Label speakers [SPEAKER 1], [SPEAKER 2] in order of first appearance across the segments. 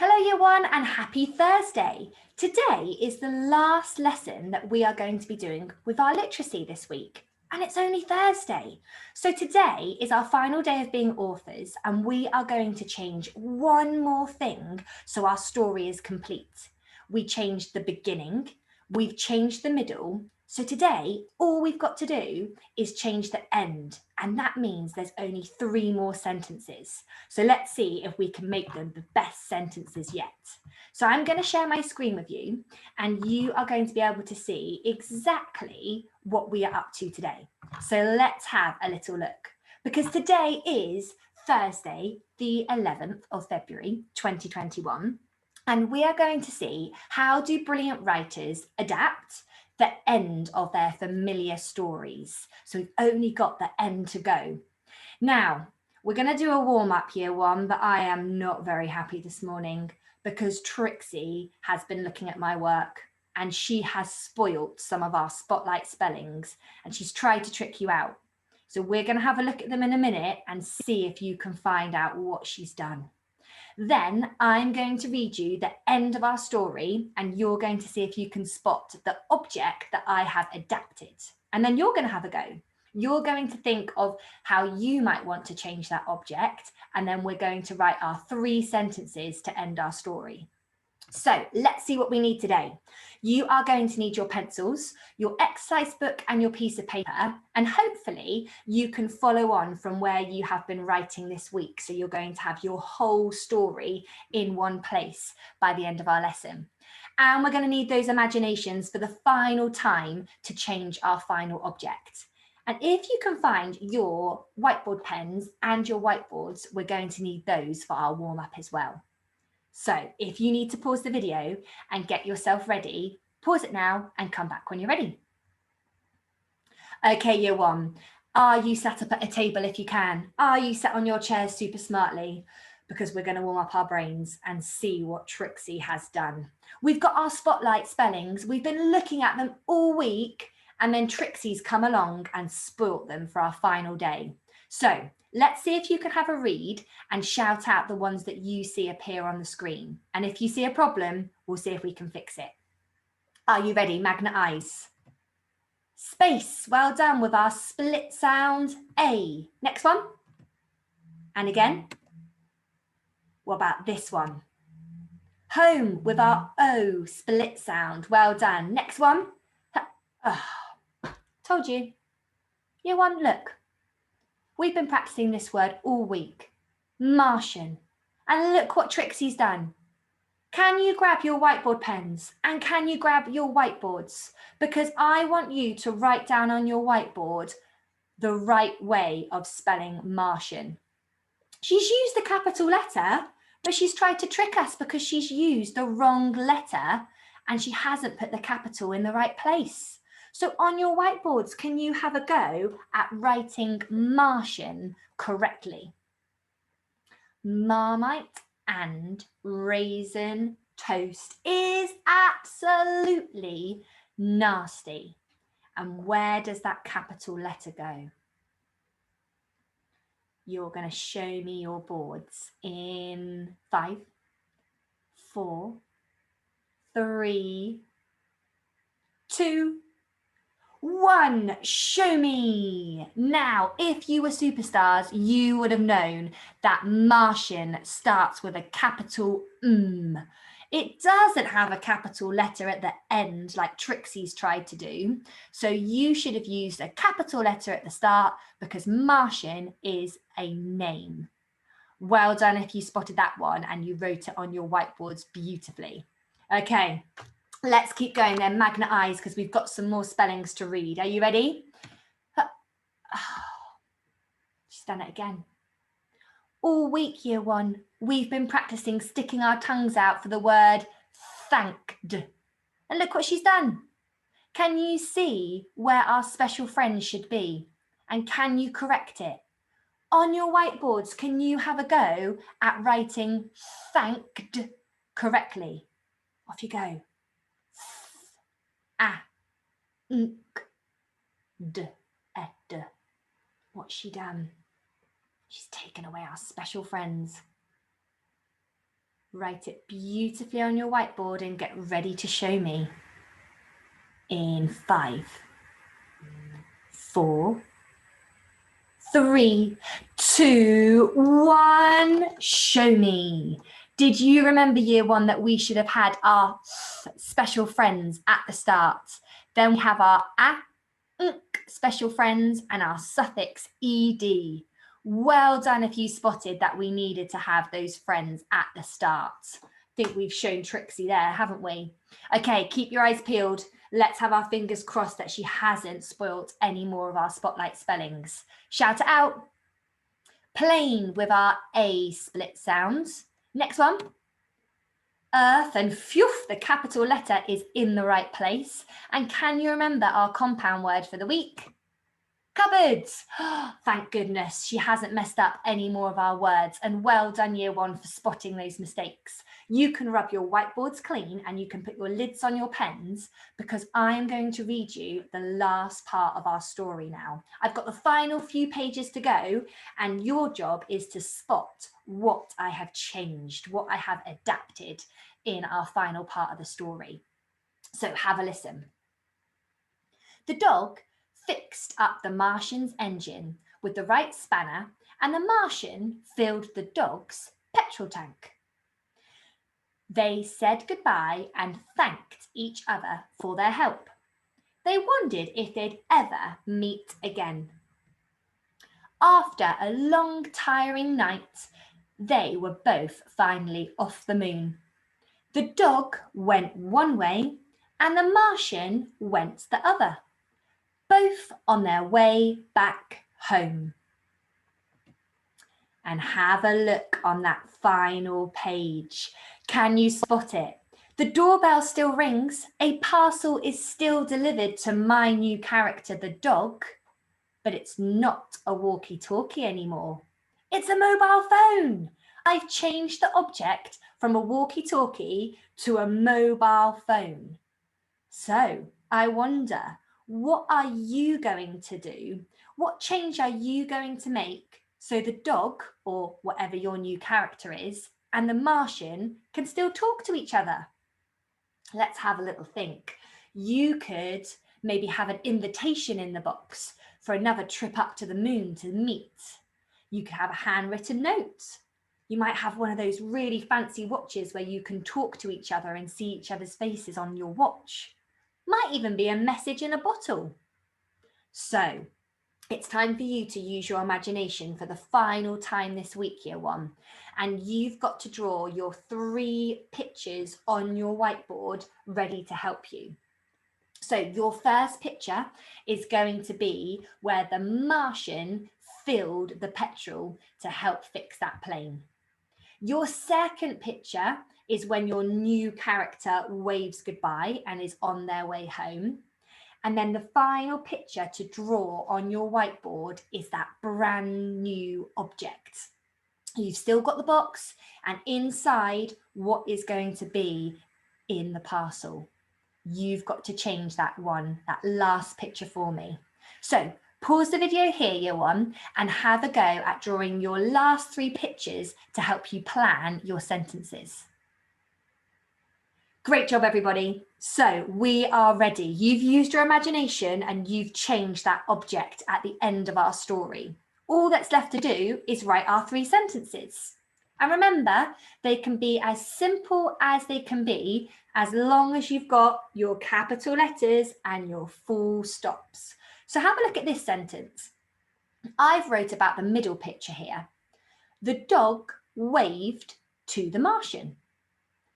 [SPEAKER 1] Hello Year 1 and happy Thursday. Today is the last lesson that we are going to be doing with our literacy this week. And it's only Thursday. So today is our final day of being authors and we are going to change one more thing so our story is complete. We changed the beginning, we've changed the middle. So today, all we've got to do is change the end. And that means there's only 3 more sentences. So let's see if we can make them the best sentences yet. So I'm going to share my screen with you and you are going to be able to see exactly what we are up to today. So let's have a little look because today is Thursday, the 11th of February, 2021. And we are going to see how do brilliant writers adapt the end of their familiar stories. So we've only got the end to go. Now, we're going to do a warm-up Year 1, but I am not very happy this morning because Trixie has been looking at my work and she has spoilt some of our spotlight spellings and she's tried to trick you out. So we're going to have a look at them in a minute and see if you can find out what she's done. Then I'm going to read you the end of our story and you're going to see if you can spot the object that I have adapted. And then you're going to have a go. You're going to think of how you might want to change that object, and then we're going to write our 3 sentences to end our story. So let's see what we need today. You are going to need your pencils, your exercise book and your piece of paper, and hopefully you can follow on from where you have been writing this week. So you're going to have your whole story in one place by the end of our lesson. And we're going to need those imaginations for the final time to change our final object. And if you can find your whiteboard pens and your whiteboards, we're going to need those for our warm-up as well. So if you need to pause the video and get yourself ready, pause it now and come back when you're ready. Okay, Year 1, are you sat up at a table if you can? Are you sat on your chairs super smartly? Because we're going to warm up our brains and see what Trixie has done. We've got our spotlight spellings. We've been looking at them all week and then Trixie's come along and spoilt them for our final day. So let's see if you can have a read and shout out the ones that you see appear on the screen. And if you see a problem, we'll see if we can fix it. Are you ready? Magnet eyes. Space, well done with our split sound A. Next one. And again. What about this one? Home with our O, split sound. Well done. Next one. Oh, told you. Year 1, look. We've been practicing this word all week. Martian. And look what Trixie's done. Can you grab your whiteboard pens and can you grab your whiteboards? Because I want you to write down on your whiteboard the right way of spelling Martian. She's used the capital letter, but she's tried to trick us because she's used the wrong letter and she hasn't put the capital in the right place. So on your whiteboards, can you have a go at writing Martian correctly? Marmite and raisin toast is absolutely nasty. And where does that capital letter go? You're going to show me your boards in 5, 4, 3, 2, 1. Show me. Now, if you were superstars, you would have known that Martian starts with a capital M. It doesn't have a capital letter at the end like Trixie's tried to do. So you should have used a capital letter at the start because Martian is a name. Well done if you spotted that one and you wrote it on your whiteboards beautifully. Okay. Let's keep going then, magnet eyes, because we've got some more spellings to read. Are you ready? She's done it again. All week, Year 1, we've been practicing sticking our tongues out for the word thanked. And look what she's done. Can you see where our special friend should be? And can you correct it? On your whiteboards, can you have a go at writing thanked correctly? Off you go. D. What's she done? She's taken away our special friends. Write it beautifully on your whiteboard and get ready to show me. In 5, 4, 3, 2, 1, show me. Did you remember year 1 that we should have had our special friends at the start? Then we have our special friends and our suffix ed. Well done if you spotted that we needed to have those friends at the start. I think we've shown Trixie there, haven't we? Okay, keep your eyes peeled. Let's have our fingers crossed that she hasn't spoilt any more of our spotlight spellings. Shout it out. Plane with our A split sounds. Next one. Earth, and phew, the capital letter is in the right place. And can you remember our compound word for the week? Cupboards. Thank goodness she hasn't messed up any more of our words, and well done year 1 for spotting those mistakes. You can rub your whiteboards clean and you can put your lids on your pens, because I'm going to read you the last part of our story now. I've got the final few pages to go, and your job is to spot what I have changed, what I have adapted in our final part of the story. So have a listen. The dog fixed up the Martian's engine with the right spanner, and the Martian filled the dog's petrol tank. They said goodbye and thanked each other for their help. They wondered if they'd ever meet again. After a long, tiring night, they were both finally off the moon. The dog went one way and the Martian went the other, both on their way back home. And have a look on that final page. Can you spot it? The doorbell still rings. A parcel is still delivered to my new character, the dog, but it's not a walkie-talkie anymore. It's a mobile phone. I've changed the object from a walkie-talkie to a mobile phone. So I wonder, what are you going to do? What change are you going to make so the dog, or whatever your new character is, and the Martian can still talk to each other? Let's have a little think. You could maybe have an invitation in the box for another trip up to the moon to meet. You could have a handwritten note. You might have one of those really fancy watches where you can talk to each other and see each other's faces on your watch. Might even be a message in a bottle. So it's time for you to use your imagination for the final time this week, year 1. And you've got to draw your 3 pictures on your whiteboard ready to help you. So your first picture is going to be where the Martian filled the petrol to help fix that plane. Your second picture is when your new character waves goodbye and is on their way home. And then the final picture to draw on your whiteboard is that brand new object. You've still got the box, and inside, what is going to be in the parcel? You've got to change that last picture for me. So pause the video here, year 1, and have a go at drawing your last 3 pictures to help you plan your sentences. Great job, everybody. So we are ready. You've used your imagination and you've changed that object at the end of our story. All that's left to do is write our 3 sentences. And remember, they can be as simple as they can be, as long as you've got your capital letters and your full stops. So have a look at this sentence. I've wrote about the middle picture here. The dog waved to the Martian.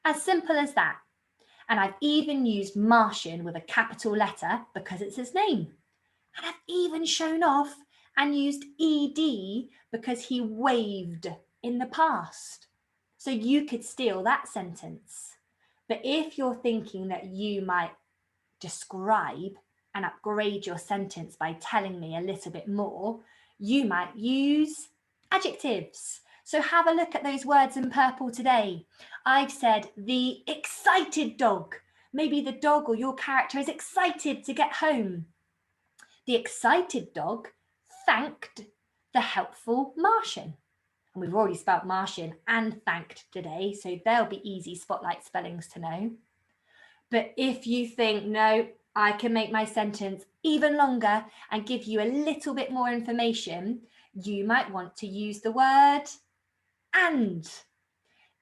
[SPEAKER 1] As simple as that. And I've even used Martian with a capital letter because it's his name. And I've even shown off and used ED because he waved in the past. So you could steal that sentence. But if you're thinking that you might describe and upgrade your sentence by telling me a little bit more, you might use adjectives. So have a look at those words in purple today. I've said the excited dog. Maybe the dog or your character is excited to get home. The excited dog thanked the helpful Martian. And we've already spelt Martian and thanked today, so they'll be easy spotlight spellings to know. But if you think, no, I can make my sentence even longer and give you a little bit more information, you might want to use the word and.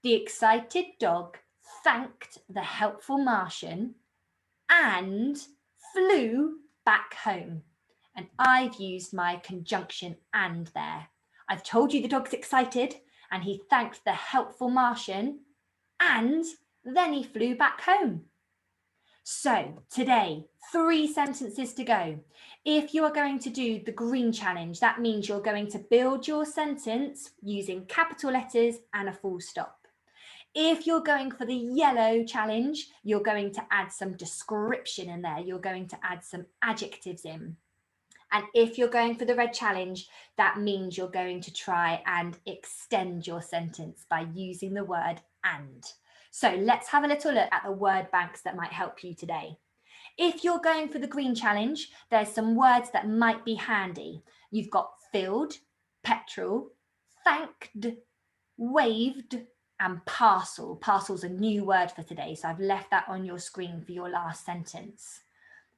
[SPEAKER 1] The excited dog thanked the helpful Martian and flew back home. And I've used my conjunction and there. I've told you the dog's excited and he thanked the helpful Martian and then he flew back home. So today, 3 sentences to go. If you are going to do the green challenge, that means you're going to build your sentence using capital letters and a full stop. If you're going for the yellow challenge, you're going to add some description in there. You're going to add some adjectives in. And if you're going for the red challenge, that means you're going to try and extend your sentence by using the word and. So let's have a little look at the word banks that might help you today. If you're going for the green challenge, there's some words that might be handy. You've got filled, petrol, thanked, waved, and parcel. Parcel's a new word for today, so I've left that on your screen for your last sentence.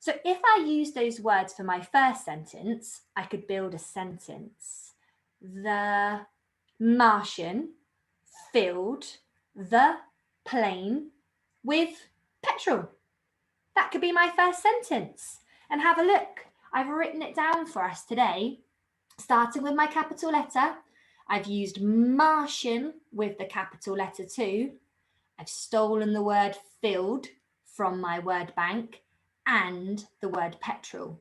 [SPEAKER 1] So if I use those words for my first sentence, I could build a sentence. The Martian filled the plane with petrol. That could be my first sentence. And have a look. I've written it down for us today, starting with my capital letter. I've used Martian with the capital letter too. I've stolen the word filled from my word bank and the word petrol.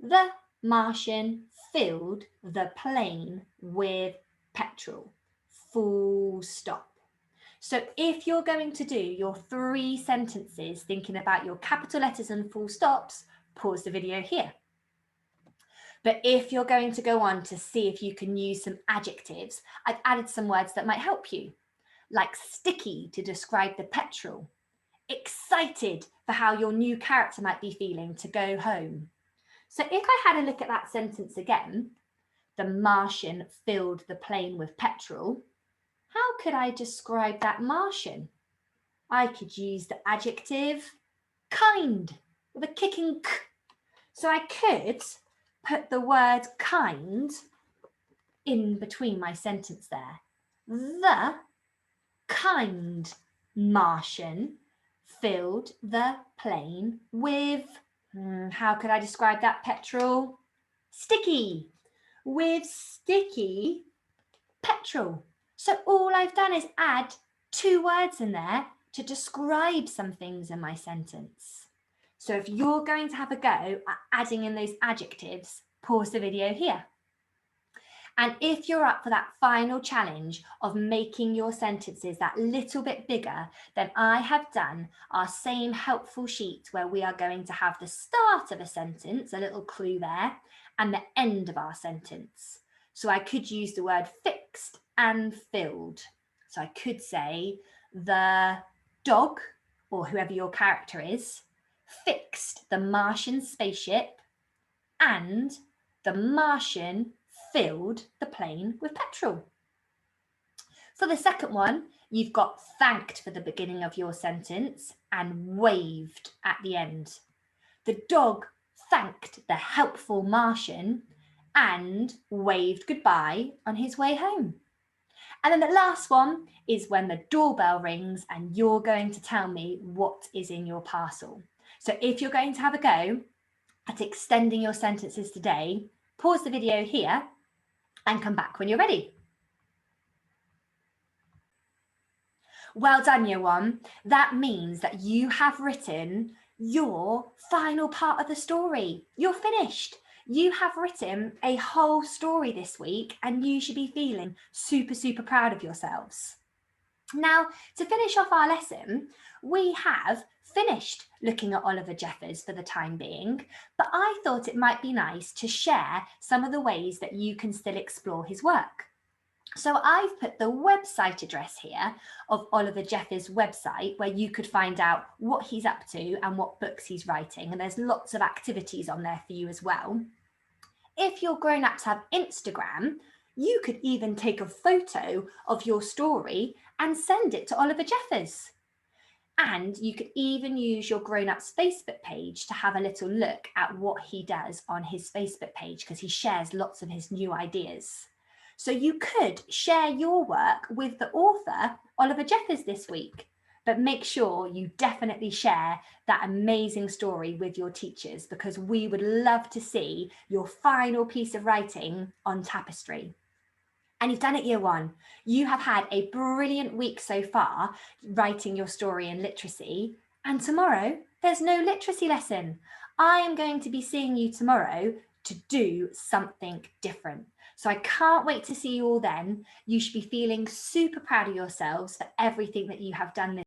[SPEAKER 1] The Martian filled the plane with petrol. Full stop. So if you're going to do your 3 sentences thinking about your capital letters and full stops, pause the video here. But if you're going to go on to see if you can use some adjectives, I've added some words that might help you, like sticky to describe the petrol, excited for how your new character might be feeling to go home. So if I had a look at that sentence again, the Martian filled the plane with petrol, how could I describe that Martian? I could use the adjective kind with a kicking k. So I could put the word kind in between my sentence there. The kind Martian filled the plane with, how could I describe that petrol? Sticky, with sticky petrol. So all I've done is add 2 words in there to describe some things in my sentence. So if you're going to have a go at adding in those adjectives, pause the video here. And if you're up for that final challenge of making your sentences that little bit bigger, then I have done our same helpful sheet where we are going to have the start of a sentence, a little clue there, and the end of our sentence. So I could use the word fixed and filled. So I could say the dog, or whoever your character is, fixed the Martian spaceship and the Martian filled the plane with petrol. For the second one, you've got thanked for the beginning of your sentence and waved at the end. The dog thanked the helpful Martian and waved goodbye on his way home. And then the last one is when the doorbell rings and you're going to tell me what is in your parcel. So if you're going to have a go at extending your sentences today, pause the video here and come back when you're ready. Well done, Year 1. That means that you have written your final part of the story. You're finished. You have written a whole story this week and you should be feeling super, super proud of yourselves. Now, to finish off our lesson, we have finished looking at Oliver Jeffers for the time being, but I thought it might be nice to share some of the ways that you can still explore his work. So I've put the website address here of Oliver Jeffers' website where you could find out what he's up to and what books he's writing. And there's lots of activities on there for you as well. If your grown-ups have Instagram, You could even take a photo of your story and send it to Oliver Jeffers. And you could even use your Grown Ups Facebook page to have a little look at what he does on his Facebook page, because he shares lots of his new ideas. So you could share your work with the author, Oliver Jeffers, this week, but make sure you definitely share that amazing story with your teachers, because we would love to see your final piece of writing on Tapestry. And you've done it, year one. You have had a brilliant week so far writing your story in literacy. And tomorrow, there's no literacy lesson. I am going to be seeing you tomorrow to do something different. So I can't wait to see you all then. You should be feeling super proud of yourselves for everything that you have done this